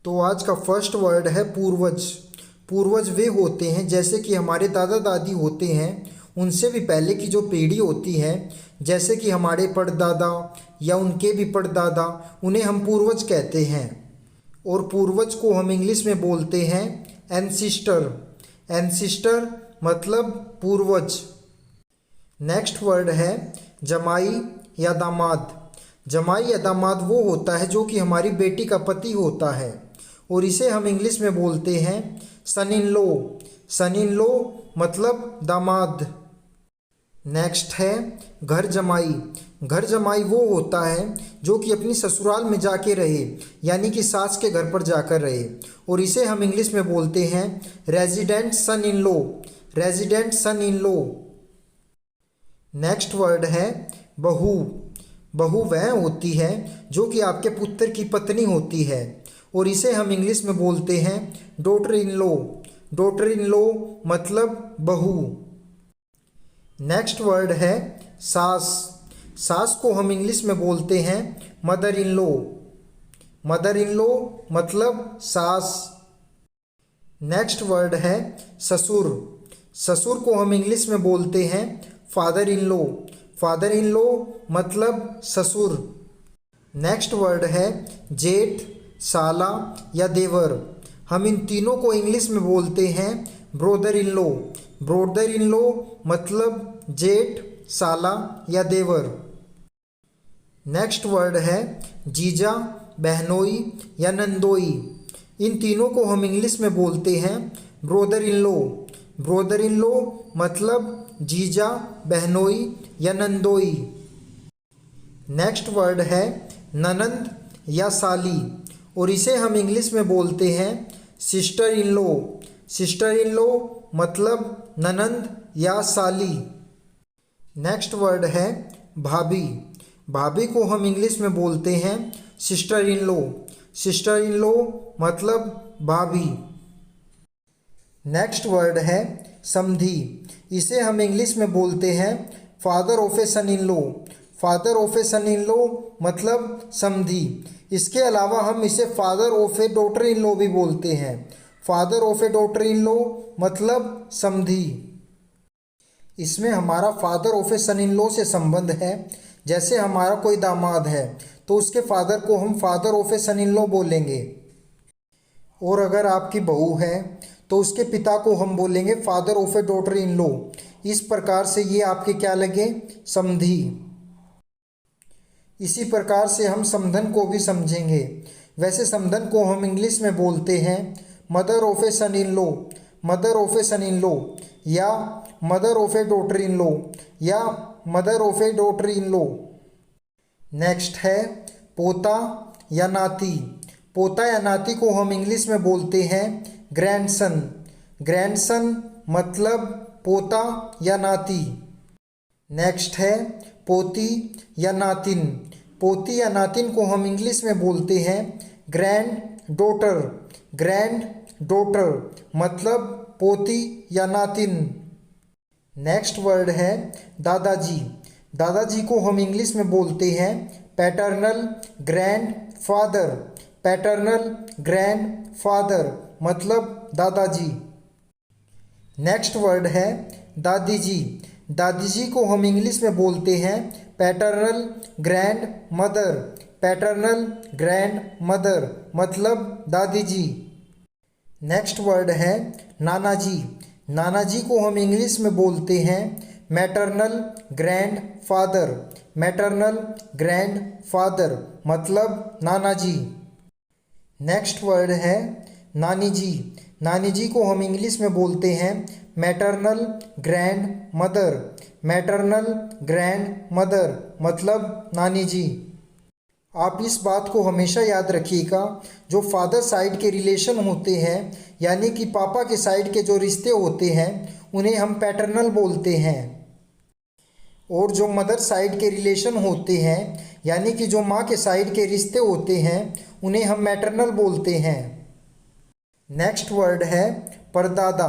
तो आज का फर्स्ट वर्ड है पूर्वज। पूर्वज वे होते हैं जैसे कि हमारे दादा दादी होते हैं, उनसे भी पहले की जो पीढ़ी होती है, जैसे कि हमारे परदादा या उनके भी परदादा, उन्हें हम पूर्वज कहते हैं। और पूर्वज को हम इंग्लिश में बोलते हैं एंसिस्टर। एंसिस्टर मतलब पूर्वज। नेक्स्ट वर्ड है जमाई या दामाद। जमाई या दामाद वो होता है जो कि हमारी बेटी का पति होता है, और इसे हम इंग्लिश में बोलते हैं सन in law. Sun in law मतलब दामाद। नेक्स्ट है घर जमाई। घर जमाई वो होता है जो कि अपनी ससुराल में जाके रहे, यानी कि सास के घर पर जाकर रहे, और इसे हम इंग्लिश में बोलते हैं resident son in law. Resident son in law. Next word है बहू। बहू वह होती है जो कि आपके पुत्र की पत्नी होती है, और इसे हम इंग्लिश में बोलते हैं daughter in law. Daughter in law मतलब बहू। नेक्स्ट वर्ड है सास। सास को हम इंग्लिश में बोलते हैं mother in law. Mother in law मतलब सास। नेक्स्ट वर्ड है ससुर। ससुर को हम इंग्लिश में बोलते हैं father in law. Father in law मतलब ससुर। नेक्स्ट वर्ड है जेठ, साला या देवर। हम इन तीनों को इंग्लिश में बोलते हैं brother in law. Brother in law मतलब जेठ, साला या देवर। नेक्स्ट वर्ड है जीजा, बहनोई या नंदोई। इन तीनों को हम इंग्लिश में बोलते हैं brother in law. Brother in law मतलब जीजा, बहनोई या नंदोई। नेक्स्ट वर्ड है ननंद या साली, और इसे हम इंग्लिश में बोलते हैं sister in law. Sister in law मतलब ननंद या साली। नेक्स्ट वर्ड है भाभी। भाभी को हम इंग्लिश में बोलते हैं sister in law. Sister in law मतलब भाभी। नेक्स्ट वर्ड है समधी। इसे हम इंग्लिश में बोलते हैं father of a son in law. Father of a son in law मतलब समधी। इसके अलावा हम इसे father of a daughter in law भी बोलते हैं। Father of a daughter in law मतलब समधी। इसमें हमारा father of a son in law से संबंध है। जैसे हमारा कोई दामाद है तो उसके फादर को हम father of a son in law बोलेंगे, और अगर आपकी बहू है तो उसके पिता को हम बोलेंगे father of a daughter in law. इस प्रकार से ये आपके क्या लगे, समधी। इसी प्रकार से हम समधन को भी समझेंगे। वैसे समधन को हम इंग्लिश में बोलते हैं mother of a son in law. Mother of a son in law या mother of a daughter in law या mother of a daughter in law. Next है पोता या नाती। पोता या नाती को हम इंग्लिश में बोलते हैं ग्रैंडसन। ग्रैंडसन मतलब पोता या नाती। नेक्स्ट है पोती या नातिन। पोती या नातिन को हम इंग्लिश में बोलते हैं ग्रैंड डॉटर। ग्रैंड डॉटर मतलब पोती या नातिन। नेक्स्ट वर्ड है दादाजी। दादाजी को हम इंग्लिश में बोलते हैं paternal grand father. Paternal grand father मतलब दादाजी। नेक्स्ट वर्ड है दादी जी। दादी जी को हम इंग्लिश में बोलते हैं paternal grand mother. Paternal grand mother मतलब दादी जी। नेक्स्ट वर्ड है नाना जी। नाना जी को हम इंग्लिश में बोलते हैं maternal grand father. Maternal grand father मतलब नाना जी। नेक्स्ट वर्ड है नानी जी। नानी जी को हम इंग्लिश में बोलते हैं maternal grand mother. Maternal grand mother मतलब नानी जी। आप इस बात को हमेशा याद रखिएगा, जो फादर साइड के रिलेशन होते हैं, यानी कि पापा के साइड के जो रिश्ते होते हैं, उन्हें हम पैटर्नल बोलते हैं, और जो मदर साइड के रिलेशन होते हैं, यानी कि जो माँ के साइड के रिश्ते होते हैं, उन्हें हम मैटरनल बोलते हैं। नेक्स्ट वर्ड है परदादा।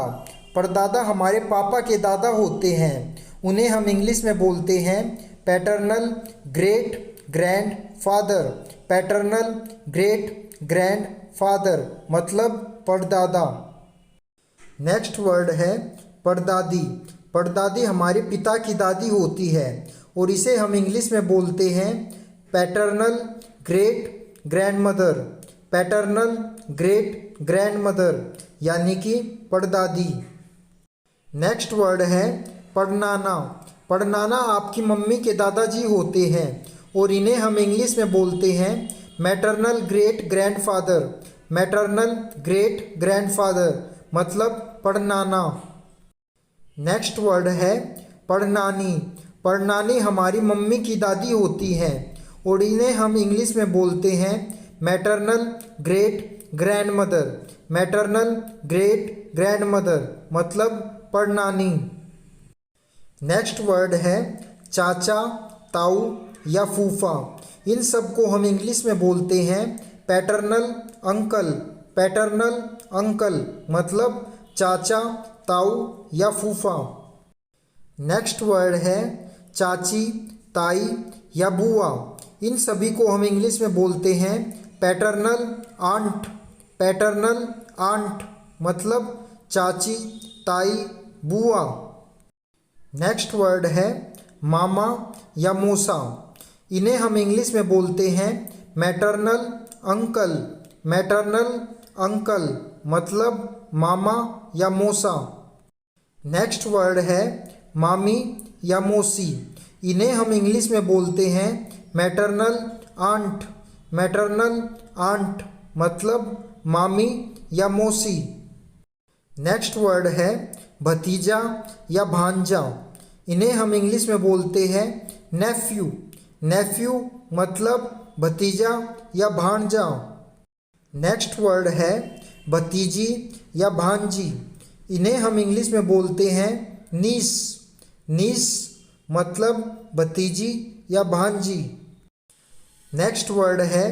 परदादा हमारे पापा के दादा होते हैं, उन्हें हम इंग्लिश में बोलते हैं paternal great grand father, paternal great grand father मतलब परदादा। नेक्स्ट वर्ड है परदादी। परदादी हमारे पिता की दादी होती है और इसे हम इंग्लिश में बोलते हैं paternal great grand mother, paternal great grand mother यानी कि परदादी। नेक्स्ट वर्ड है पड़नाना। पड़नाना आपकी मम्मी के दादाजी होते हैं और इन्हें हम इंग्लिश में बोलते हैं maternal great grandfather, maternal great grandfather मतलब पड़नाना। नेक्स्ट वर्ड है पड़नानी। पड़नानी हमारी मम्मी की दादी होती हैं और इन्हें हम इंग्लिश में बोलते हैं maternal great grand mother, maternal great grand mother मतलब पड़नानी। नेक्स्ट वर्ड है चाचा, ताऊ या फूफा। इन सब को हम इंग्लिश में बोलते हैं पैटर्नल अंकल, पैटर्नल अंकल मतलब चाचा, ताऊ या फूफा। नेक्स्ट वर्ड है चाची, ताई या बुआ। इन सभी को हम इंग्लिश में बोलते हैं पैटर्नल आंट, पैटर्नल आंट मतलब चाची, ताई, बुआ। नेक्स्ट वर्ड है मामा या मौसा। इन्हें हम इंग्लिश में बोलते हैं मैटरनल अंकल, मैटरनल अंकल मतलब मामा या मौसा। नेक्स्ट वर्ड है मामी या मौसी। इन्हें हम इंग्लिश में बोलते हैं मैटरनल आंट, मैटरनल आंट मतलब मामी या मौसी। नेक्स्ट वर्ड है भतीजा या भांजा। इन्हें हम इंग्लिश में बोलते हैं नेफ्यू, नेफ्यू मतलब भतीजा या भांजा। नेक्स्ट वर्ड है भतीजी या भांजी। इन्हें हम इंग्लिश में बोलते हैं नीस, नीस मतलब भतीजी या भांजी। नेक्स्ट वर्ड है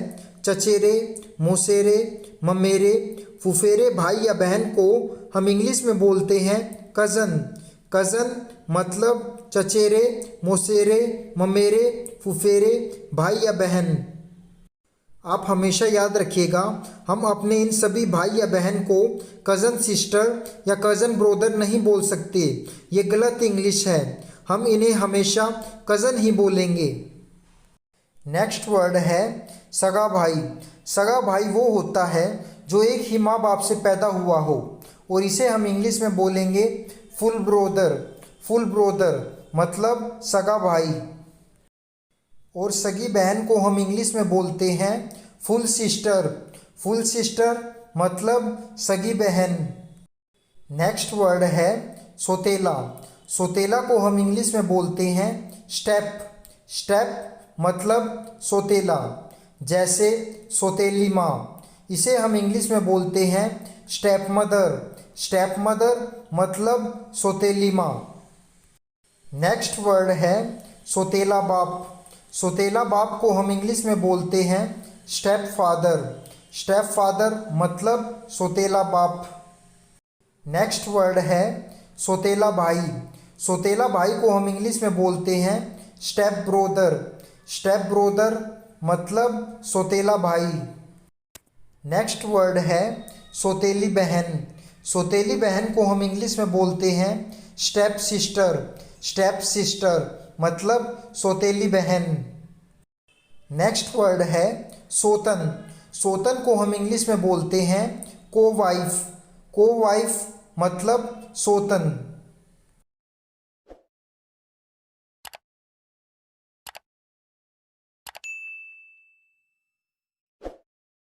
चचेरे, मौसेरे, ममेरे, फुफेरे भाई या बहन को हम इंग्लिश में बोलते हैं कज़न, कज़न मतलब चचेरे, मौसेरे, ममेरे, फुफेरे भाई या बहन। आप हमेशा याद रखिएगा, हम अपने इन सभी भाई या बहन को कज़न सिस्टर या कज़न ब्रोदर नहीं बोल सकते, ये गलत इंग्लिश है। हम इन्हें हमेशा कज़न ही बोलेंगे। नेक्स्ट वर्ड है सगा भाई। सगा भाई वो होता है जो एक ही माँ बाप से पैदा हुआ हो और इसे हम इंग्लिश में बोलेंगे फुल ब्रोदर, फुल ब्रोदर मतलब सगा भाई। और सगी बहन को हम इंग्लिश में बोलते हैं फुल सिस्टर, फुल सिस्टर मतलब सगी बहन। नेक्स्ट वर्ड है सोतेला। सोतेला को हम इंग्लिश में बोलते हैं स्टेप, स्टेप मतलब सोतेला। जैसे सोतेली माँ, इसे हम इंग्लिश में बोलते हैं स्टेप मदर, स्टेप मदर मतलब सोतेली माँ। नेक्स्ट वर्ड है सोतेला बाप। सोतेला बाप को हम इंग्लिश में बोलते हैं स्टेप फादर, स्टेप फादर मतलब सोतेला बाप। नेक्स्ट वर्ड है सोतेला भाई। सोतेला भाई को हम इंग्लिश में बोलते हैं स्टेप ब्रोदर, स्टेप ब्रोदर मतलब सोतेला भाई। नेक्स्ट वर्ड है सोतेली बहन। सोतेली बहन को हम इंग्लिश में बोलते हैं स्टेप सिस्टर, स्टेप सिस्टर मतलब सोतेली बहन। नेक्स्ट वर्ड है सोतन। सोतन को हम इंग्लिश में बोलते हैं को वाइफ, को वाइफ मतलब सोतन।